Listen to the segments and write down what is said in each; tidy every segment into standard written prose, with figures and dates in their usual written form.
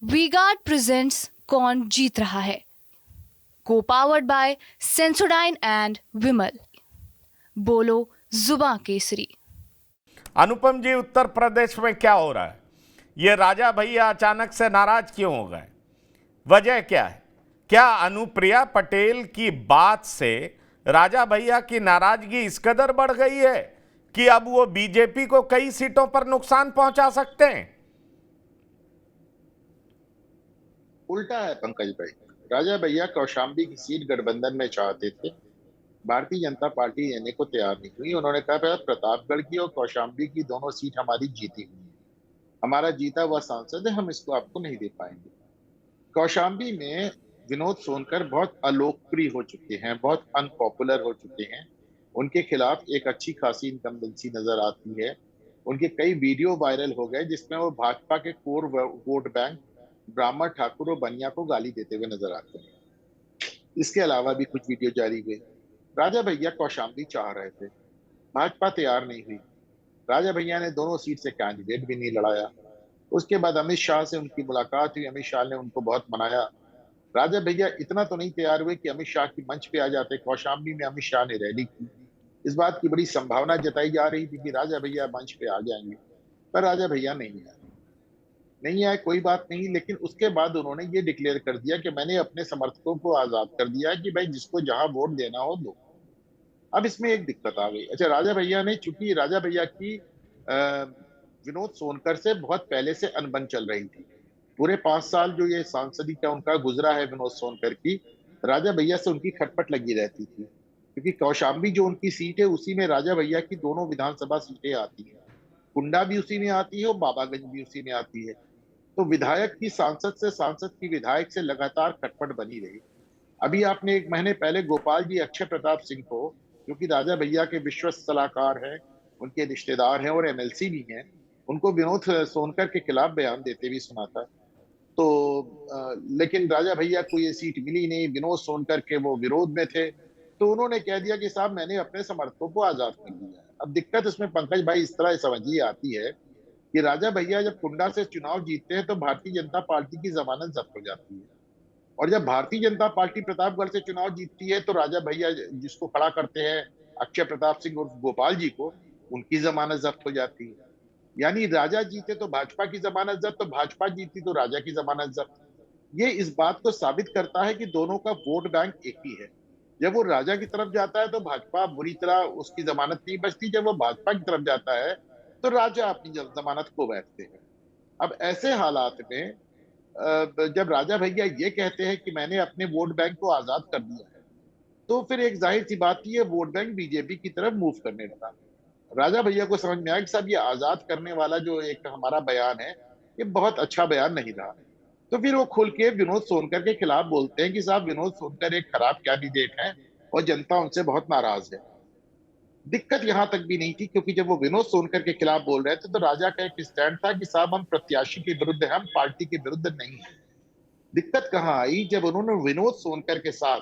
V-Guard presents कौन जीत रहा है, को पावर्ड बाय सेंसोडाइन एंड विमल। बोलो जुबां केसरी। अनुपम जी, उत्तर प्रदेश में क्या हो रहा है? ये राजा भैया अचानक से नाराज क्यों हो गए? वजह क्या है? क्या अनुप्रिया पटेल की बात से राजा भैया की नाराजगी इस कदर बढ़ गई है कि अब वो बीजेपी को कई सीटों पर नुकसान पहुंचा सकते हैं? उल्टा है पंकज भाई। राजा भैया कौशाम्बी की सीट गठबंधन में चाहते थे। भारतीय जनता पार्टी लेने को तैयार नहीं हुई। उन्होंने कहा "भैया, प्रतापगढ़ की और कौशाम्बी की दोनों सीट हमारी जीती हुई है, हमारा जीता हुआ सांसद है, हम इसको आपको नहीं दे पाएंगे"। कौशाम्बी में विनोद सोनकर बहुत अलोकप्रिय हो चुके हैं, बहुत अनपॉपुलर हो चुके हैं। उनके खिलाफ एक अच्छी खासी इनकम्बेंसी नजर आती है। उनके कई वीडियो वायरल हो गए जिसमें वो भाजपा के कोर वोट बैंक ब्राह्मण ठाकुर और बनिया को गाली देते हुए नजर आते हैं। इसके अलावा भी कुछ वीडियो जारी हुए। राजा भैया कौशाम्बी चाह रहे थे, भाजपा तैयार नहीं हुई। राजा भैया ने दोनों सीट से कैंडिडेट भी नहीं लड़ाया। उसके बाद अमित शाह से उनकी मुलाकात हुई, अमित शाह ने उनको बहुत मनाया। राजा भैया इतना तो नहीं तैयार हुए कि अमित शाह की मंच पे आ जाते। कौशाम्बी में अमित शाह ने रैली की। इस बात की बड़ी संभावना जताई जा रही थी कि राजा भैया मंच पे आ जाएंगे, पर राजा भैया नहीं आए, कोई बात नहीं। लेकिन उसके बाद उन्होंने ये डिक्लेयर कर दिया कि मैंने अपने समर्थकों को आजाद कर दिया है कि भाई जिसको जहां वोट देना हो दो। अब इसमें एक दिक्कत आ गई। अच्छा, राजा भैया ने, चूंकि राजा भैया की विनोद सोनकर से बहुत पहले से अनबन चल रही थी। पूरे 5 साल जो ये सांसदी का उनका गुजरा है विनोद सोनकर की, राजा भैया से उनकी खटपट लगी रहती थी, क्योंकि कौशाम्बी जो उनकी सीट है उसी में राजा भैया की दोनों विधानसभा सीटें आती हैं। कुंडा भी उसी में आती है और बाबागंज भी उसी में आती है। तो विधायक की सांसद से, सांसद की विधायक से लगातार खटपट बनी रही। अभी आपने 1 महीने पहले गोपाल जी अक्षय प्रताप सिंह को, जो कि राजा भैया के विश्वस्त सलाहकार हैं, उनके रिश्तेदार हैं और एमएलसी भी हैं, उनको विनोद सोनकर के खिलाफ बयान देते भी सुना था। तो लेकिन राजा भैया को ये सीट मिली नहीं, विनोद सोनकर के वो विरोध में थे, तो उन्होंने कह दिया कि साहब मैंने अपने समर्थकों को आजाद कर दिया है। अब दिक्कत इसमें पंकज भाई इस तरह समझिए आती है कि राजा भैया जब कुंडा से चुनाव जीतते हैं तो भारतीय जनता पार्टी की जमानत जब्त हो जाती है, और जब भारतीय जनता पार्टी प्रतापगढ़ से चुनाव जीतती है तो राजा भैया जिसको खड़ा करते हैं अक्षय प्रताप सिंह और गोपाल जी को, उनकी जमानत जब्त हो जाती है। यानी राजा जीते तो भाजपा की जमानत जब्त, तो भाजपा जीती तो राजा की जमानत जब्त। ये इस बात को साबित करता है कि दोनों का वोट बैंक एक ही है। जब वो राजा की तरफ जाता है तो भाजपा बुरी तरह, उसकी जमानत नहीं बचती। जब वो भाजपा की तरफ जाता है तो राजा अपनी जमानत खो बैठते हैं। अब ऐसे हालात में जब राजा भैया ये कहते हैं कि मैंने अपने वोट बैंक को आजाद कर दिया है, तो फिर एक जाहिर सी बात थी, ये वोट बैंक बीजेपी की तरफ मूव करने लगा। राजा भैया को समझ में आया कि साहब ये आजाद करने वाला जो एक हमारा बयान है, ये बहुत अच्छा बयान नहीं रहा। तो फिर वो खुल के विनोद सोनकर के खिलाफ बोलते हैं कि साहब विनोद सोनकर एक खराब कैंडिडेट है और जनता उनसे बहुत नाराज है। दिक्कत यहां तक भी नहीं थी, क्योंकि जब वो विनोद सोनकर के खिलाफ बोल रहे थे तो राजा का एक स्टैंड था कि साहब हम प्रत्याशी के विरुद्ध हैं, हम पार्टी के विरुद्ध नहीं है। दिक्कत कहां आई, जब उन्होंने विनोद सोनकर के साथ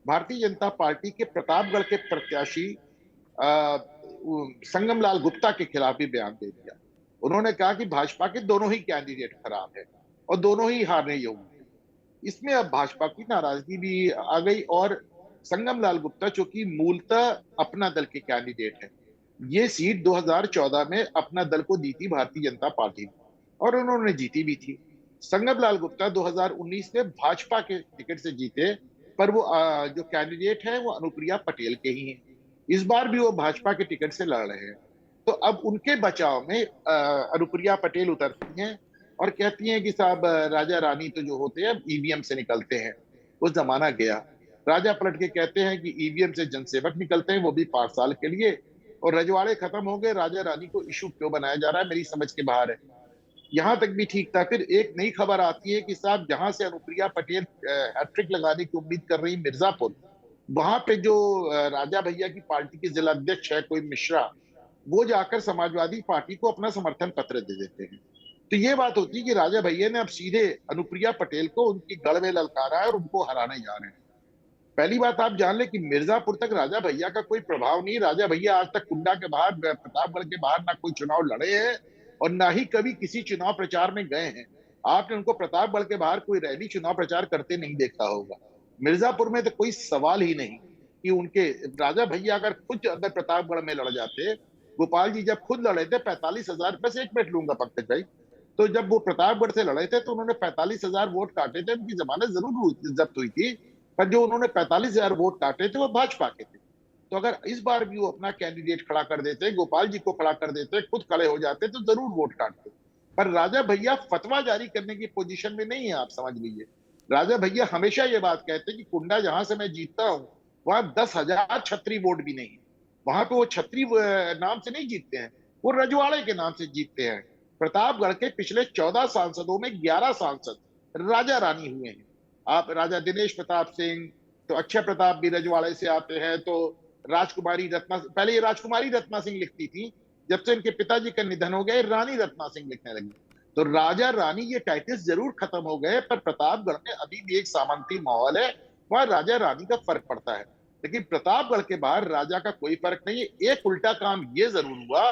भारतीय जनता पार्टी के प्रतापगढ़ के प्रत्याशी संगम लाल गुप्ता के खिलाफ भी बयान दे दिया। उन्होंने कहा कि भाजपा के दोनों ही कैंडिडेट खराब है और दोनों ही हारने योग्य है। इसमें अब भाजपा की नाराजगी भी आ गई, और संगम लाल गुप्ता जो कि मूलतः अपना दल के कैंडिडेट है, ये सीट 2014 में अपना दल को दी थी भारतीय जनता पार्टी ने, और उन्होंने जीती भी थी। संगम लाल गुप्ता 2019 में भाजपा के टिकट से जीते, पर वो जो कैंडिडेट है वो अनुप्रिया पटेल के ही हैं। इस बार भी वो भाजपा के टिकट से लड़ रहे हैं। तो अब उनके बचाव में अनुप्रिया पटेल उतरती हैं और कहती हैं कि साहब राजा रानी तो जो होते हैं ईवीएम से निकलते हैं, वो जमाना गया। राजा पलट के कहते हैं कि ईवीएम से जनसेवक निकलते हैं, वो भी 5 साल के लिए, और रजवाड़े खत्म हो गए, राजा रानी को इशू क्यों बनाया जा रहा है, मेरी समझ के बाहर है। यहां तक भी ठीक था। फिर एक नई खबर आती है कि साहब जहां से अनुप्रिया पटेल हैट्रिक लगाने की उम्मीद कर रही मिर्जापुर, वहां पे जो राजा भैया की पार्टी के जिला अध्यक्ष है कोई मिश्रा, वो जाकर समाजवादी पार्टी को अपना समर्थन पत्र दे देते हैं। तो ये बात होती है कि राजा भैया ने अब सीधे अनुप्रिया पटेल को उनकी गढ़ में ललकारा है और उनको हराने जा रहे हैं। पहली बात आप जान ले कि मिर्जापुर तक राजा भैया का कोई प्रभाव नहीं। राजा भैया आज तक कुंडा के बाहर, प्रतापगढ़ के बाहर ना कोई चुनाव लड़े हैं और ना ही कभी किसी चुनाव प्रचार में गए हैं। आपने उनको प्रतापगढ़ के बाहर कोई रैली चुनाव प्रचार करते नहीं देखा होगा। मिर्जापुर में तो कोई सवाल ही नहीं कि उनके राजा भैया अगर खुद अगर प्रतापगढ़ में लड़ जाते, गोपाल जी जब खुद लड़े थे 45,000, बस एक मिनट लूंगा पंकज भाई, तो जब वो प्रतापगढ़ से लड़े थे तो उन्होंने 45,000 वोट काटे थे, उनकी जमानत जरूर जब्त हुई थी, पर जो उन्होंने 45,000 वोट काटे थे वो भाजपा के थे। तो अगर इस बार भी वो अपना कैंडिडेट खड़ा कर देते, गोपाल जी को खड़ा कर देते, खुद खड़े हो जाते, तो जरूर वोट काटते। पर राजा भैया फतवा जारी करने की पोजीशन में नहीं है, आप समझ लीजिए। राजा भैया हमेशा ये बात कहते हैं कि कुंडा जहां से मैं जीतता हूं वहां 10,000 छत्री वोट भी नहीं है, वहां पे वो छत्री नाम से नहीं जीतते हैं, वो रजवाड़े के नाम से जीतते हैं। प्रतापगढ़ के पिछले 14 सांसदों में 11 सांसद राजा रानी हुए हैं। आप राजा दिनेश प्रताप सिंह, तो अक्षय प्रताप भी रजवाड़े से आते हैं, तो राजकुमारी रत्ना, पहले ये राजकुमारी रत्ना सिंह लिखती थी, जब से इनके पिताजी का निधन हो गया रानी रत्ना सिंह लिखने लगी। तो राजा रानी ये टाइटल्स जरूर खत्म हो गए, पर प्रतापगढ़ में अभी भी एक सामंती माहौल है, वहां राजा रानी का फर्क पड़ता है। लेकिन प्रतापगढ़ के बाहर राजा का कोई फर्क नहीं है। एक उल्टा काम ये जरूर हुआ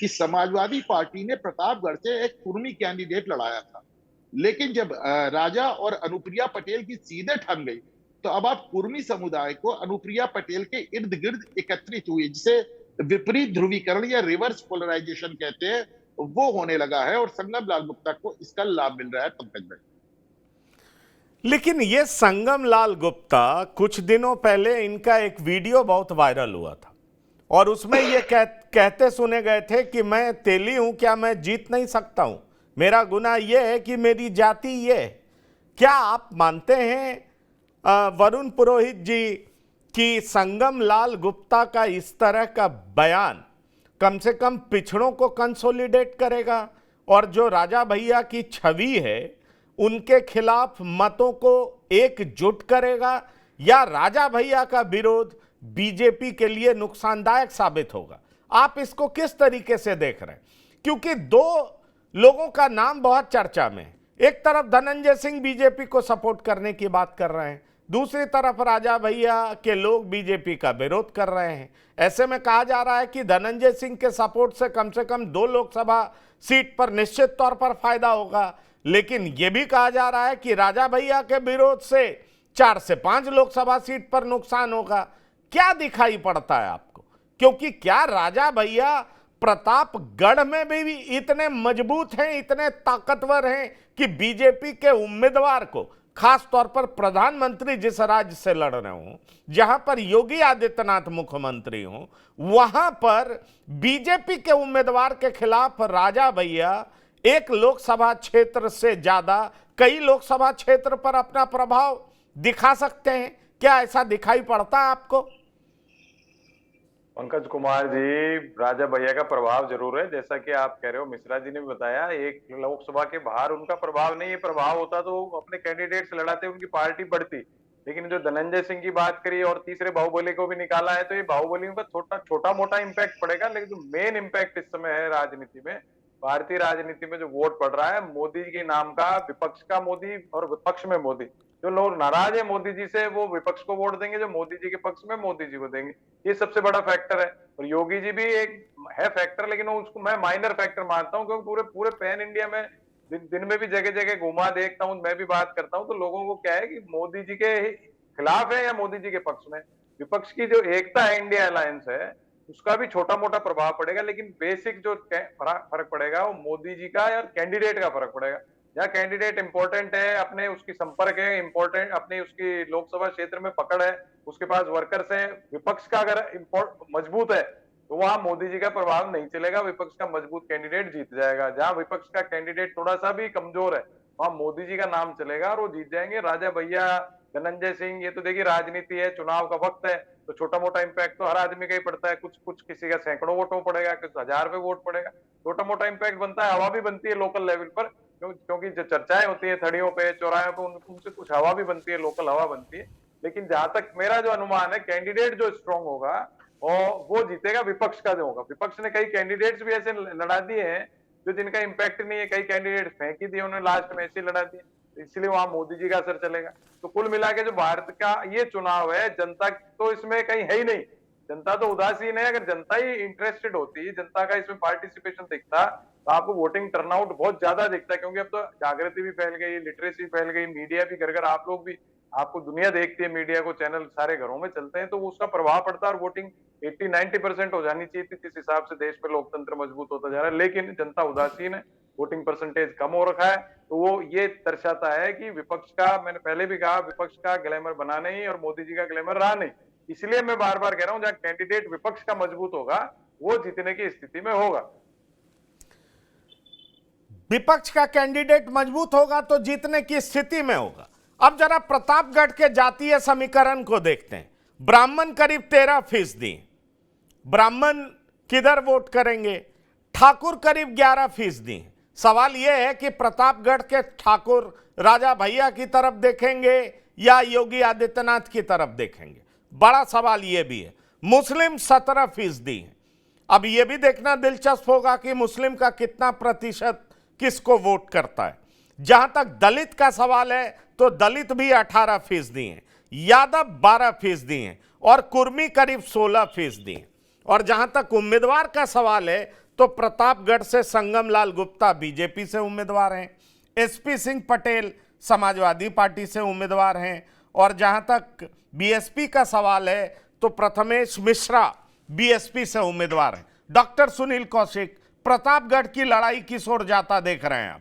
कि समाजवादी पार्टी ने प्रतापगढ़ से एक कुर्मी कैंडिडेट लड़ाया था, लेकिन जब राजा और अनुप्रिया पटेल की सीधे ठन गई, तो अब आप कुर्मी समुदाय को अनुप्रिया पटेल के इर्द गिर्द एकत्रित हुए, जिसे विपरीत ध्रुवीकरण या रिवर्स पोलराइजेशन कहते हैं, वो होने लगा है, और संगम लाल गुप्ता को इसका लाभ मिल रहा है पंकज भाई। लेकिन ये संगम लाल गुप्ता, कुछ दिनों पहले इनका एक वीडियो बहुत वायरल हुआ था और उसमें ये कहते सुने गए थे कि मैं तेली हूं, क्या मैं जीत नहीं सकता हूं, मेरा गुनाह यह है कि मेरी जाति ये है। क्या आप मानते हैं वरुण पुरोहित जी कि संगम लाल गुप्ता का इस तरह का बयान कम से कम पिछड़ों को कंसोलिडेट करेगा और जो राजा भैया की छवि है उनके खिलाफ मतों को एकजुट करेगा, या राजा भैया का विरोध बीजेपी के लिए नुकसानदायक साबित होगा? आप इसको किस तरीके से देख रहे हैं? क्योंकि दो लोगों का नाम बहुत चर्चा में है। एक तरफ धनंजय सिंह बीजेपी को सपोर्ट करने की बात कर रहे हैं, दूसरी तरफ राजा भैया के लोग बीजेपी का विरोध कर रहे हैं। ऐसे में कहा जा रहा है कि धनंजय सिंह के सपोर्ट से कम 2 लोकसभा सीट पर निश्चित तौर पर फायदा होगा, लेकिन यह भी कहा जा रहा है कि राजा भैया के विरोध से 4 से 5 लोकसभा सीट पर नुकसान होगा। क्या दिखाई पड़ता है आपको? क्योंकि क्या राजा भैया प्रतापगढ़ में भी इतने मजबूत हैं, इतने ताकतवर हैं कि बीजेपी के उम्मीदवार को, खास तौर पर प्रधानमंत्री जिस राज्य से लड़ रहे हों, जहां पर योगी आदित्यनाथ मुख्यमंत्री हों, वहां पर बीजेपी के उम्मीदवार के खिलाफ राजा भैया एक लोकसभा क्षेत्र से ज्यादा कई लोकसभा क्षेत्र पर अपना प्रभाव दिखा सकते हैं? क्या ऐसा दिखाई पड़ता है आपको? पंकज कुमार जी, राजा भैया का प्रभाव जरूर है, जैसा कि आप कह रहे हो। मिश्रा जी ने भी बताया, एक लोकसभा के बाहर उनका प्रभाव नहीं है। प्रभाव होता तो अपने कैंडिडेट से लड़ाते, उनकी पार्टी बढ़ती। लेकिन जो धनंजय सिंह की बात करी और तीसरे बाहुबली को भी निकाला है, तो ये बाहुबलियों का छोटा मोटा इंपैक्ट पड़ेगा, लेकिन जो मेन इंपैक्ट इस समय है राजनीति में, भारतीय राजनीति में जो वोट पड़ रहा है मोदी के नाम का, विपक्ष का मोदी और विपक्ष में मोदी। जो लोग नाराज है मोदी जी से वो विपक्ष को वोट देंगे, जो मोदी जी के पक्ष में मोदी जी को देंगे। ये सबसे बड़ा फैक्टर है। और योगी जी भी एक है फैक्टर, लेकिन उसको मैं माइनर फैक्टर मानता हूँ, क्योंकि पूरे पैन इंडिया में दिन में भी जगह जगह घुमा देखता हूँ, मैं भी बात करता हूँ, तो लोगों को क्या है कि मोदी जी के खिलाफ है या मोदी जी के पक्ष में। विपक्ष की जो एकता है, इंडिया अलायंस है, उसका भी छोटा मोटा प्रभाव पड़ेगा, लेकिन बेसिक जो फर्क पड़ेगा वो मोदी जी का या कैंडिडेट का फर्क पड़ेगा। या कैंडिडेट इंपॉर्टेंट है, अपने उसकी संपर्क है इंपॉर्टेंट, अपनी उसकी लोकसभा क्षेत्र में पकड़ है, उसके पास वर्कर्स हैं, विपक्ष का अगर मजबूत है तो वहां मोदी जी का प्रभाव नहीं चलेगा, विपक्ष का मजबूत कैंडिडेट जीत जाएगा। जहां विपक्ष का कैंडिडेट थोड़ा सा भी कमजोर है वहां मोदी जी का नाम चलेगा और वो जीत जाएंगे। राजा भैया, धनंजय सिंह, ये तो देखिए राजनीति है, चुनाव का वक्त है, तो छोटा मोटा इंपैक्ट तो हर आदमी का ही पड़ता है। कुछ किसी का सैकड़ों वोटों पड़ेगा, कुछ 1000 पे वोट पड़ेगा, छोटा मोटा इंपैक्ट बनता है। हवा भी बनती है लोकल लेवल पर, क्योंकि जो चर्चाएं होती है थड़ियों पे, चौराहों पे, उनसे कुछ हवा भी बनती है, लोकल हवा बनती है। लेकिन जहां तक मेरा जो अनुमान है, कैंडिडेट जो स्ट्रांग होगा और वो जीतेगा, विपक्ष का जो होगा। विपक्ष ने कई कैंडिडेट्स भी ऐसे लड़ा दिए हैं जो जिनका इंपैक्ट नहीं है, कई कैंडिडेट फेंक ही दिए उन्होंने, लास्ट में ऐसे लड़ा दिए, इसलिए वहां मोदी जी का असर चलेगा। तो कुल मिला के जो भारत का ये चुनाव है, जनता तो इसमें कहीं है ही नहीं, जनता तो उदासीन है। अगर जनता ही इंटरेस्टेड होती, जनता का इसमें पार्टिसिपेशन दिखता, तो आपको वोटिंग टर्नआउट बहुत ज्यादा दिखता है, क्योंकि अब तो जागृति भी फैल गई, लिटरेसी फैल गई, मीडिया भी घर घर, आप लोग भी, आपको दुनिया देखती है, मीडिया को चैनल सारे घरों में चलते हैं, तो उसका प्रभाव पड़ता है और वोटिंग 80-90% हो जानी चाहिए थी। जिस हिसाब से देश में लोकतंत्र मजबूत होता जा रहा है, लेकिन जनता उदासीन है, वोटिंग परसेंटेज कम हो रखा है। तो वो ये दर्शाता है कि विपक्ष का, मैंने पहले भी कहा, विपक्ष का ग्लैमर बना नहीं और मोदी जी का ग्लैमर रहा नहीं। इसलिए मैं बार बार कह रहा हूं, जहां कैंडिडेट विपक्ष का मजबूत होगा वो जीतने की स्थिति में होगा। विपक्ष का कैंडिडेट मजबूत होगा तो जीतने की स्थिति में होगा। अब जरा प्रतापगढ़ के जातीय समीकरण को देखते हैं। ब्राह्मण करीब 13%, ब्राह्मण किधर वोट करेंगे? ठाकुर करीब 11%। सवाल यह है कि प्रतापगढ़ के ठाकुर राजा भैया की तरफ देखेंगे या योगी आदित्यनाथ की तरफ देखेंगे? बड़ा सवाल यह भी है। मुस्लिम 17% है। अब यह भी देखना दिलचस्प होगा कि मुस्लिम का कितना प्रतिशत किसको वोट करता है। जहां तक दलित का सवाल है तो दलित भी 18% हैं, यादव 12% हैं और कुर्मी करीब 16% हैं। और जहां तक उम्मीदवार का सवाल है तो प्रतापगढ़ से संगमलाल गुप्ता बीजेपी से उम्मीदवार हैं, एसपी सिंह पटेल समाजवादी पार्टी से उम्मीदवार हैं, और जहां तक बीएसपी का सवाल है तो प्रथमेश मिश्रा बीएसपी से उम्मीदवार हैं। डॉक्टर सुनील कौशिक, प्रतापगढ़ की लड़ाई किस ओर जाता देख रहे हैं आप?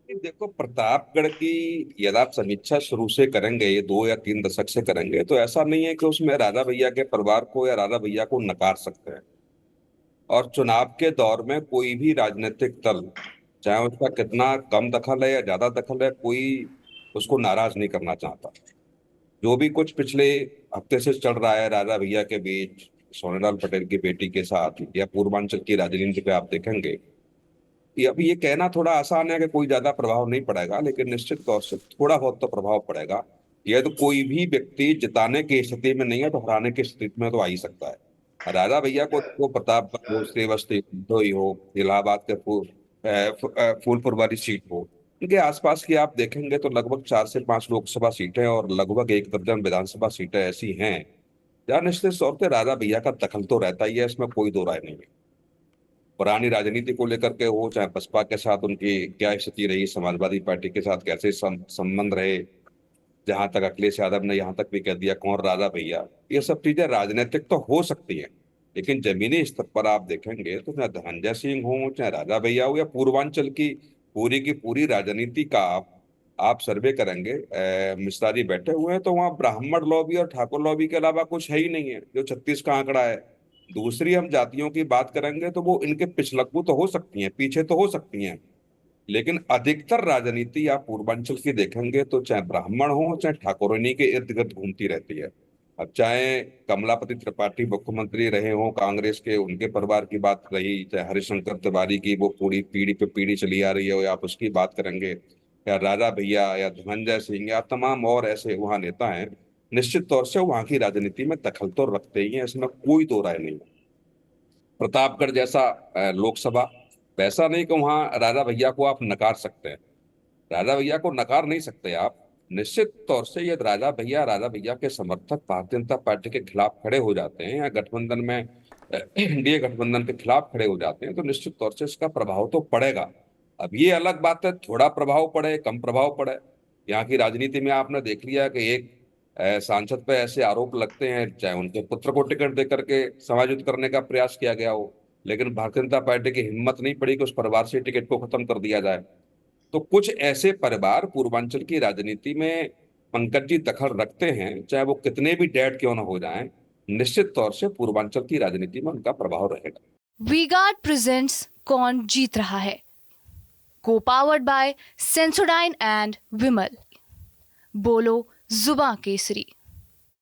देखो, प्रतापगढ़ की यदि आप समीक्षा शुरू से करेंगे, ये 2 या 3 दशक से करेंगे, तो ऐसा नहीं है कि उसमें राजा भैया के परिवार को या राजा भैया को नकार सकते हैं। और चुनाव के दौर में कोई भी राजनीतिक दल, चाहे उसका कितना कम दखल है या ज्यादा दखल है, कोई उसको नाराज नहीं करना चाहता। जो भी कुछ पिछले हफ्ते से चल रहा है राजा भैया के बीच सोनेलाल पटेल की बेटी के साथ, या पूर्वांचल की राजनीति पे आप देखेंगे, अब ये कहना थोड़ा आसान है कि कोई ज्यादा प्रभाव नहीं पड़ेगा, लेकिन निश्चित तौर से थोड़ा बहुत तो प्रभाव पड़ेगा। यह तो कोई भी व्यक्ति जिताने की स्थिति में नहीं है तो हराने की स्थिति में तो आ ही सकता है। राजा भैया को प्रतापगढ़ हो, श्रीवस्ती हो, इलाहाबाद के फूलपुर वाली सीट हो, इनके आसपास की आप देखेंगे तो लगभग 4 से 5 लोकसभा सीटें और लगभग 1 दर्जन विधानसभा सीटें ऐसी हैं जहाँ निश्चित तौर से राजा भैया का दखल तो रहता ही है, इसमें कोई दो राय नहीं है। पुरानी राजनीति को लेकर के हो, चाहे बसपा के साथ उनकी क्या स्थिति रही, समाजवादी पार्टी के साथ कैसे संबंध रहे, जहां तक अखिलेश यादव ने यहाँ तक भी कह दिया कौन राजा भैया, ये सब चीजें राजनीतिक तो हो सकती हैं, लेकिन जमीनी स्तर पर आप देखेंगे तो चाहे धनंजय सिंह हो, चाहे राजा भैया हो, या पूर्वांचल की पूरी राजनीति का आप सर्वे करेंगे, मिश्रा जी बैठे हुए हैं, तो वहाँ ब्राह्मण लॉबी और ठाकुर लॉबी के अलावा कुछ है ही नहीं है, जो 36 का आंकड़ा है। दूसरी हम जातियों की बात करेंगे तो वो इनके पिछलग्गू तो हो सकती हैं, पीछे तो हो सकती हैं, लेकिन अधिकतर राजनीति आप पूर्वांचल की देखेंगे तो चाहे ब्राह्मण हो चाहे ठाकुरनी के इर्द गिर्द घूमती रहती है। अब चाहे कमलापति त्रिपाठी मुख्यमंत्री रहे हो कांग्रेस के, उनके परिवार की बात रही, चाहे हरिशंकर तिवारी की वो पूरी पीढ़ी पे पीढ़ी चली आ रही है, या आप उसकी बात करेंगे, या राजा भैया या धनंजय सिंह या तमाम और ऐसे वहां नेता हैं, निश्चित तौर से वहां की राजनीति में दखल तो रखते ही हैं, इसमें कोई दो राय नहीं है। प्रतापगढ़ जैसा लोकसभा, वैसा नहीं कि वहां राजा भैया को आप नकार सकते हैं, राजा भैया को नकार नहीं सकते आप। निश्चित तौर से यदि राजा भैया के समर्थक भारतीय जनता पार्टी के खिलाफ खड़े हो जाते हैं या गठबंधन में एनडीए गठबंधन के खिलाफ खड़े हो जाते हैं तो निश्चित तौर से इसका प्रभाव तो पड़ेगा। अब ये अलग बात है थोड़ा प्रभाव पड़े कम प्रभाव पड़े। यहाँ की राजनीति में आपने देख लिया कि एक सांसद पे ऐसे आरोप लगते हैं, चाहे उनके पुत्र को टिकट दे करके समायोजित करने का प्रयास किया गया हो, लेकिन भारतीय जनता पार्टी की हिम्मत नहीं पड़ी कि उस परिवार से टिकट को खत्म कर दिया जाए। तो कुछ ऐसे परिवार पूर्वांचल की राजनीति में पंकज जी दखल रखते हैं, चाहे वो कितने भी डेड क्यों ना हो जाएं, निश्चित तौर से पूर्वांचल की राजनीति में उनका प्रभाव रहेगा। वी-गार्ड प्रेजेंट्स कौन जीत रहा है, को पावर्ड बाय सेंसोडाइन एंड विमल। बोलो जुबां केसरी।